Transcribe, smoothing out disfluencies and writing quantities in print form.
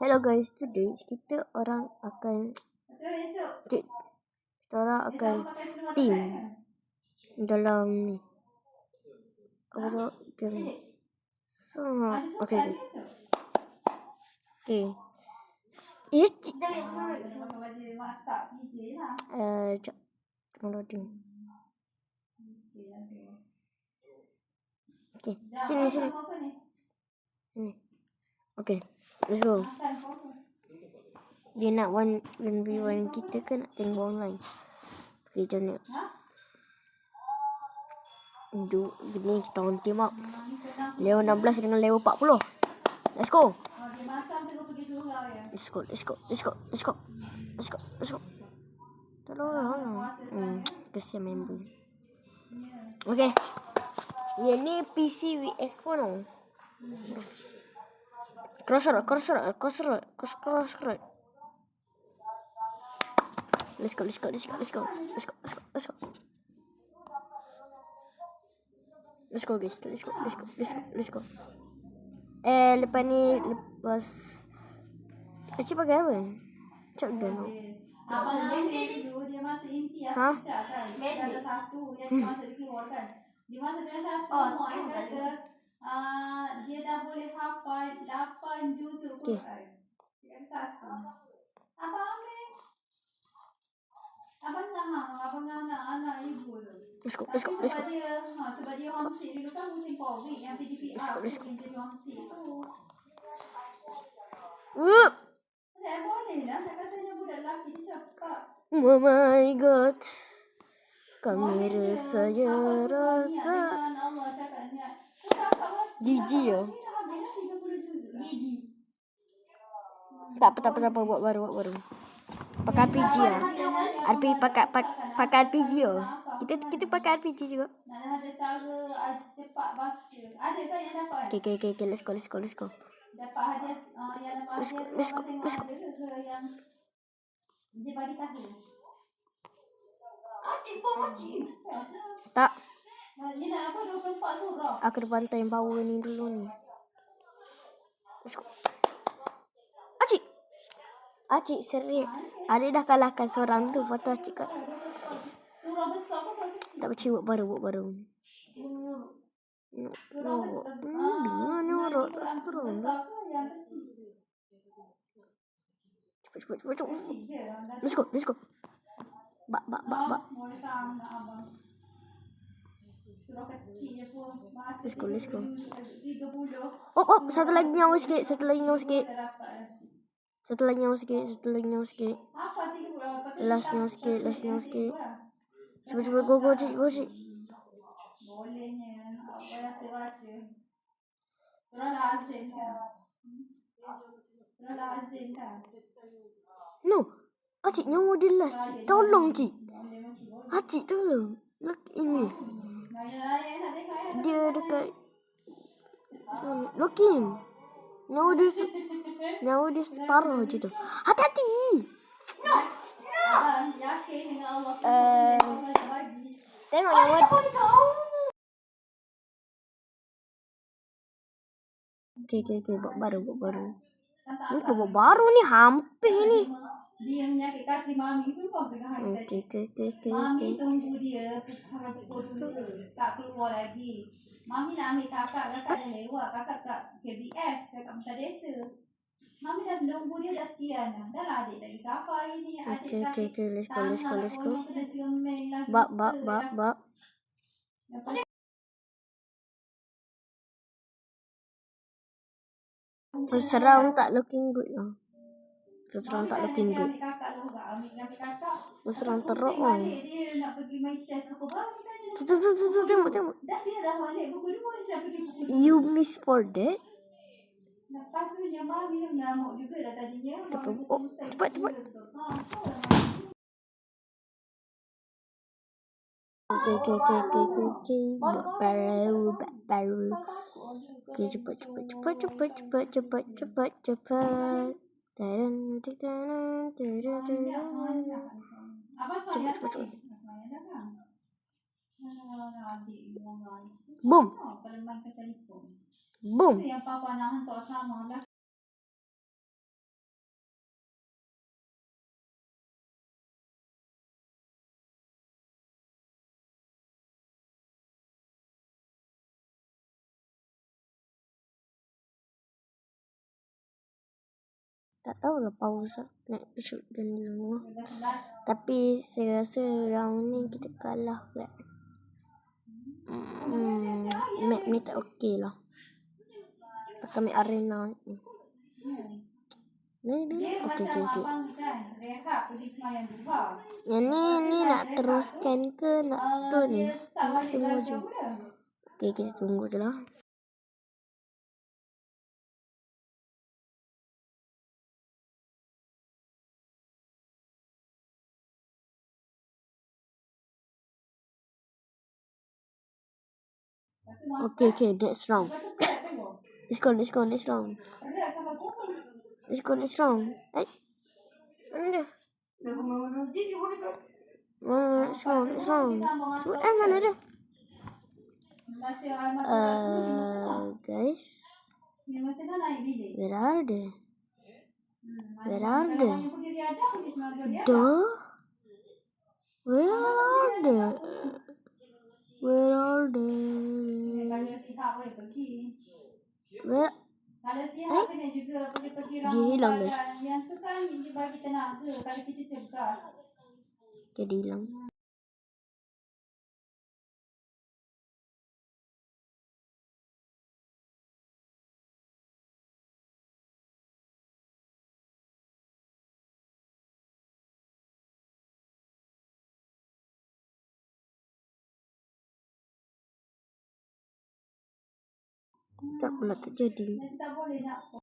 Hello guys, today kita orang akan team dalam ni. Apa tu? Game. Okay. Sekejap. Tengah loading. Okay. Sini. Sini. Okay. Let's go. Dia nak 1v1 kita ke nak tengok online? Okay, macam mana? Gini kita on team up. Level 16 dengan level 40. Let's go. Tolong. Kesian member. Okay. Yang ni PC vs phone. Crossroad. Let's go. Let's go guys. Let's go. Lepas Acik pakai apa? Shotgun. Abang ambil dulu dia masuk inti Ha? kan. Dia ada satu yang dia masuk dikeluarkan. Dia masuk dengan satu mak dia kata dia dah boleh hafal 8 juz Al-Quran. Dia ada satu. Abang ambil. Abang anak ibu tu. Let's go. Sebab dia homesick dulu kan musim Covid yang PDPR tu jadi homesick tu. Saya boleh lah. Saya katanya budak lelaki dia cepat. Oh my god. Kamera saya rasa Gigi ya. Tak apa buat baru. Pakai RPG ya. Pakai RPG ya. Kita pakai RPG juga. Nak ada cara cepat baca. Ada kan yang dapat? Okay, let's go. Dapat hadiah yang dapat hadiah tu abang tengok ada ke yang dia bagi tahu. Makcik. Tak. Dia nak apa 24 surah. Aku ada bantai yang power ni dulu ni. Let's go. Acik serik. Adik dah kalahkan seorang tu. Lepas tu Acik kat. Surah besar ke surah kecil? Tak percaya buat baru. Nyorok tak seterang. Cepat. Let's go. Bak. Surah kecil je pun. Let's go. 30. Oh, satu lagi nyawa sikit. Satu lagi nyawa sikit. Apa 30? Last nyawa sikit. Cepat, go, Cik. Bolehnya. Apa rasa baca? Surah Al-Azim kan? No. Acik nyawa dia last, Cik. Tolong, Cik. Acik, tolong. Look ini. Dia dekat Lokin. Nyawa dia separuh je tu. Hati-hati. Yakin dengan Allah. Tengok nyawa. Okay, buat baru. Ni buat baru ni hampir ni. Dia menyakit kaki mami semua tengah hari tadi. Mami tunggu dia sampai pukul 2. Tak keluar lagi. Mami nak ambil kakak dah lewat. Kakak kat KBS, kakak Musa Desa. Mami dah tunggu dia dah sekian dah. Dah lah adik lagi kapal hari ni. Adik sakit tangan. Let's go. Kena cermin lagi. Bak. First round tak looking good lah. First round ambil kakak. First round teruk lah. Dia nak pergi main chess apa baru tanya. Tengok. Dia dah balik pukul 2. Dia dah pergi pukul 2. You miss for that? Lepas tu yang mami mengamuk juga dah tadinya. Cepat. Okay. Baru. Okay, cepat. Cepat. Boom. Yang papa nak hantar sama lah. Tak tahu lah power nak shotgun dulu. Tapi saya rasa round ni kita kalah kan. Map ni tak okey lah. Pakai map arena ni. Dia Okey. macam abang kan, rehat pergi semayang duha. Yang ni nak teruskan ke nak tu ni? Dia start balik Tunggu je. belajar pula. Okey, kita tunggu je lah. Okay, next round. Let's go, next round. Next round. Mana dia? Next round. Mana dia? Guys. Where are they? Where are they? Kalau sihat kena juga pergi-pergi Dia hilang, guys. yang tu kan dia bagi tenaga kalau kita cegah. Jadi hilang. Tak pula terjadi. Tak boleh nak